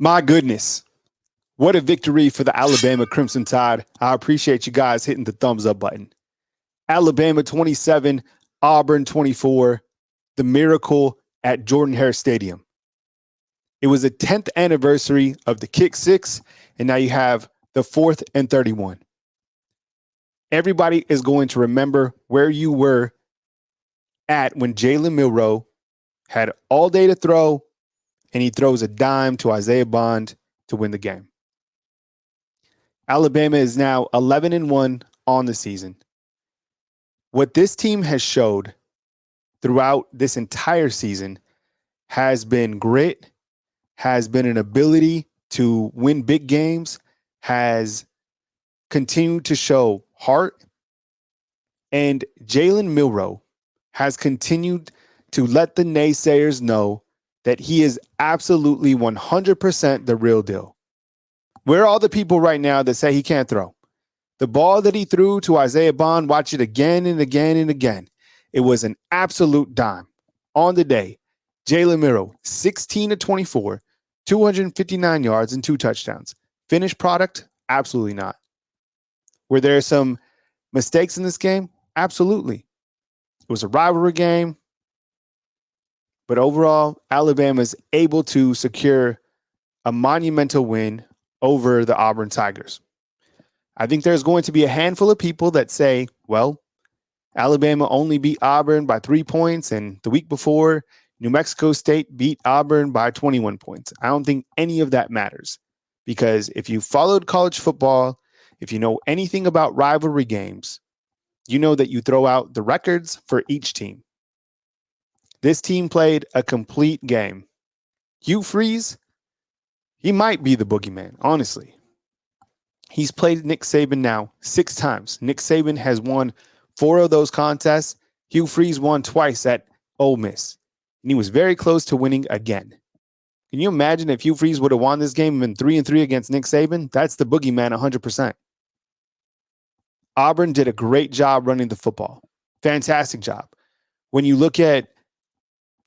My goodness. What a victory for the Alabama Crimson Tide. I appreciate you guys hitting the thumbs up button. Alabama 27, Auburn 24, the miracle at Jordan-Hare Stadium. It was the 10th anniversary of the kick six, and now you have the 4th and 31. Everybody is going to remember where you were at when Jalen Milroe had all day to throw, and he throws a dime to Isaiah Bond to win the game. Alabama is now 11-1 on the season. What this team has showed throughout this entire season has been grit, has been an ability to win big games, has continued to show heart, and Jalen Milroe has continued to let the naysayers know that he is absolutely 100% the real deal. Where are all the people right now that say he can't throw? The ball that he threw to Isaiah Bond, watch it again and again and again. It was an absolute dime. On the day, Jalen Milroe, 16-24, 259 yards and 2 touchdowns. Finished product? Absolutely not. Were there some mistakes in this game? Absolutely. It was a rivalry game. But overall, Alabama is able to secure a monumental win over the Auburn Tigers. I think there's going to be a handful of people that say, well, Alabama only beat Auburn by 3 points, and the week before, New Mexico State beat Auburn by 21 points. I don't think any of that matters, because if you followed college football, if you know anything about rivalry games, you know that you throw out the records for each team. This team played a complete game. Hugh Freeze, he might be the boogeyman, honestly. He's played Nick Saban now 6 times. Nick Saban has won 4 of those contests. Hugh Freeze won twice at Ole Miss, and he was very close to winning again. Can you imagine if Hugh Freeze would have won this game and been 3-3 against Nick Saban? That's the boogeyman 100%. Auburn did a great job running the football. Fantastic job. When you look at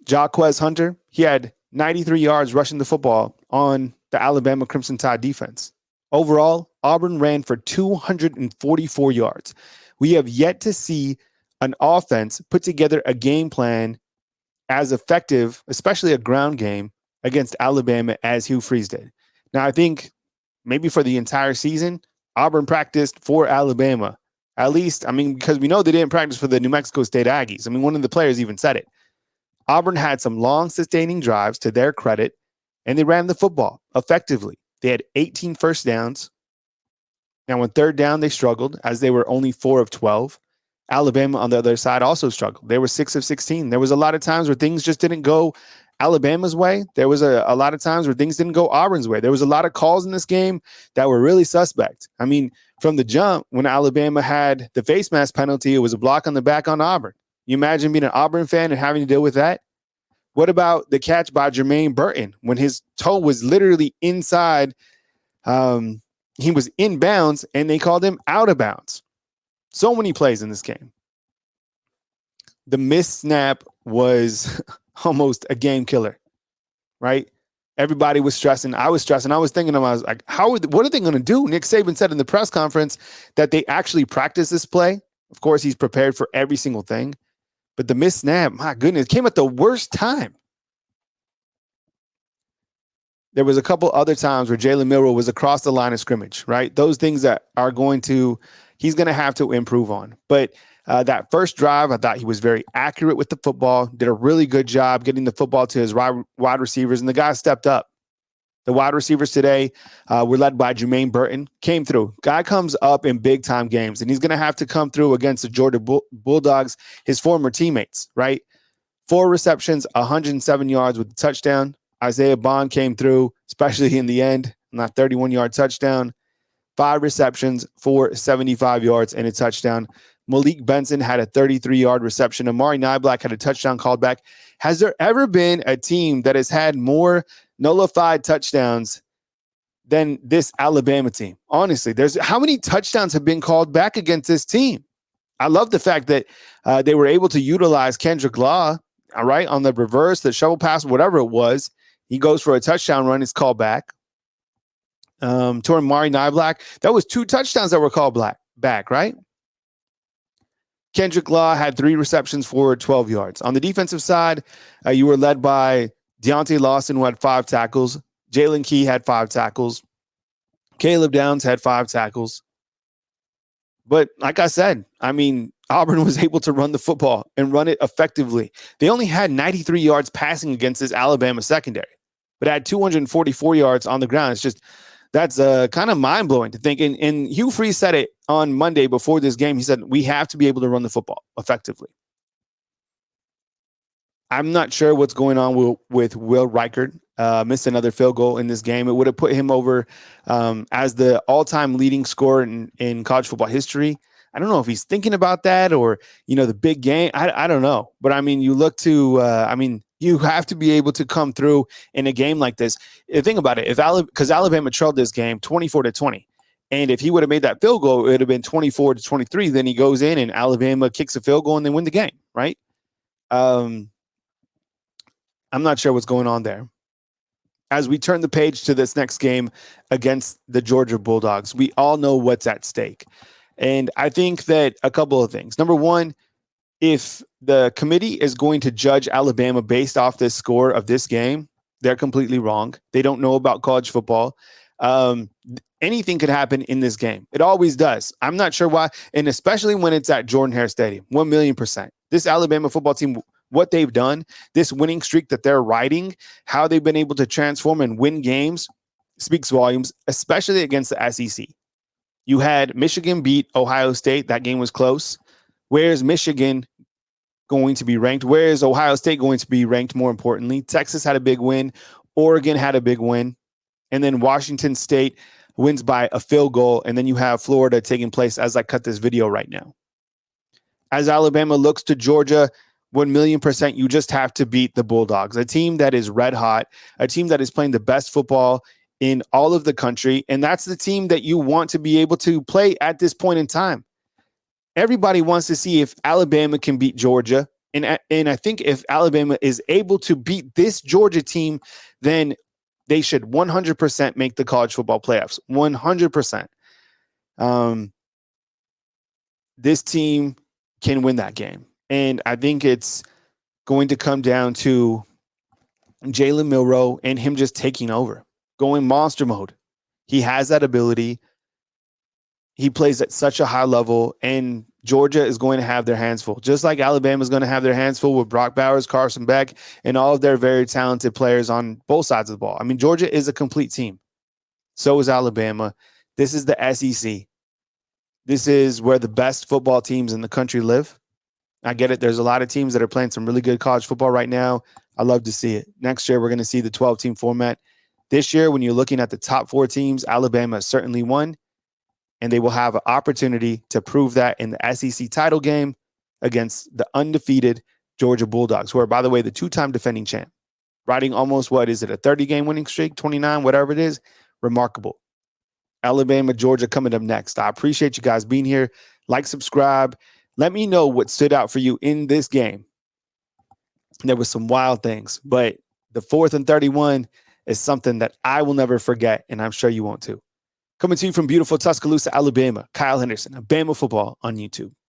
Jaquez Hunter, he had 93 yards rushing the football on the Alabama Crimson Tide defense. Overall, Auburn ran for 244 yards. We have yet to see an offense put together a game plan as effective, especially a ground game, against Alabama as Hugh Freeze did. Now, I think maybe for the entire season, Auburn practiced for Alabama. At least, because we know they didn't practice for the New Mexico State Aggies. One of the players even said it. Auburn had some long sustaining drives to their credit, and they ran the football effectively. They had 18 first downs. Now, on third down, they struggled as they were only 4 of 12. Alabama, on the other side, also struggled. They were 6 of 16. There was a lot of times where things just didn't go Alabama's way. There was a lot of times where things didn't go Auburn's way. There was a lot of calls in this game that were really suspect. From the jump, when Alabama had the face mask penalty, it was a block on the back on Auburn. You imagine being an Auburn fan and having to deal with that? What about the catch by Jermaine Burton when his toe was literally inside? He was in bounds, and they called him out of bounds. So many plays in this game. The missed snap was almost a game killer, right? Everybody was stressing. I was stressing. I was thinking, I was like, what are they going to do? Nick Saban said in the press conference that they actually practice this play. Of course, he's prepared for every single thing. But the missed snap, my goodness, came at the worst time. There was a couple other times where Jalen Milroe was across the line of scrimmage, right? Those things that are he's going to have to improve on. But that first drive, I thought he was very accurate with the football, did a really good job getting the football to his wide receivers, and the guy stepped up. The wide receivers today were led by Jermaine Burton, came through. Guy comes up in big-time games, and he's going to have to come through against the Georgia Bulldogs, his former teammates, right? 4 receptions, 107 yards with a touchdown. Isaiah Bond came through, especially in the end, on that 31-yard touchdown. 5 receptions for 75 yards and a touchdown. Malik Benson had a 33-yard reception. Amari Niblack had a touchdown called back. Has there ever been a team that has had more nullified touchdowns than this Alabama team? Honestly, how many touchdowns have been called back against this team? I love the fact that they were able to utilize Kendrick Law, all right, on the reverse, the shovel pass, whatever it was. He goes for a touchdown run. It's called back. Toward Mari Nyblack. That was 2 touchdowns that were called back, right? Kendrick Law had 3 receptions for 12 yards. On the defensive side, you were led by Deontay Lawson, who had 5 tackles. Jalen Key had 5 tackles. Caleb Downs had 5 tackles. But like I said, I mean, Auburn was able to run the football and run it effectively. They only had 93 yards passing against this Alabama secondary, but had 244 yards on the ground. It's just, that's kind of mind-blowing to think. And Hugh Freeze said it on Monday before this game. He said, we have to be able to run the football effectively. I'm not sure what's going on with Will Reichard. Missed another field goal in this game. It would have put him over as the all-time leading scorer in college football history. I don't know if he's thinking about that or, the big game. I don't know. But, I mean, you look to you have to be able to come through in a game like this. Think about it. Because Alabama trailed this game 24-20. And if he would have made that field goal, it would have been 24-23. Then he goes in and Alabama kicks a field goal and they win the game, right? I'm not sure what's going on there. As we turn the page to this next game against the Georgia Bulldogs, we all know what's at stake. And I think that a couple of things. Number one, if the committee is going to judge Alabama based off this score of this game, they're completely wrong. They don't know about college football. Anything could happen in this game. It always does. I'm not sure why. And especially when it's at Jordan-Hare Stadium, 1,000,000%. This Alabama football team, what they've done, this winning streak that they're riding, how they've been able to transform and win games speaks volumes, especially against the SEC. You had Michigan beat Ohio State. That game was close. Where is Michigan going to be ranked? Where is Ohio State going to be ranked, more importantly? Texas had a big win. Oregon had a big win. And then Washington State wins by a field goal. And then you have Florida taking place as I cut this video right now. As Alabama looks to Georgia, 1,000,000%, you just have to beat the Bulldogs, a team that is red hot, a team that is playing the best football in all of the country. And that's the team that you want to be able to play at this point in time. Everybody wants to see if Alabama can beat Georgia. And I think if Alabama is able to beat this Georgia team, then they should 100% make the college football playoffs. 100%. This team can win that game. And I think it's going to come down to Jalen Milroe and him just taking over, going monster mode. He has that ability. He plays at such a high level, and Georgia is going to have their hands full, just like Alabama is going to have their hands full with Brock Bowers, Carson Beck, and all of their very talented players on both sides of the ball. I mean, Georgia is a complete team. So is Alabama. This is the SEC. This is where the best football teams in the country live. I get it. There's a lot of teams that are playing some really good college football right now. I love to see it. Next year, we're going to see the 12-team format. This year, when you're looking at the top 4 teams, Alabama has certainly won, and they will have an opportunity to prove that in the SEC title game against the undefeated Georgia Bulldogs, who are, by the way, the 2-time defending champ, riding almost, what is it, a 30-game winning streak, 29, whatever it is. Remarkable. Alabama, Georgia coming up next. I appreciate you guys being here. Like, subscribe. Let me know what stood out for you in this game. There was some wild things, but the 4th and 31 is something that I will never forget, and I'm sure you won't too. Coming to you from beautiful Tuscaloosa, Alabama, Kyle Henderson, Bama Football on YouTube.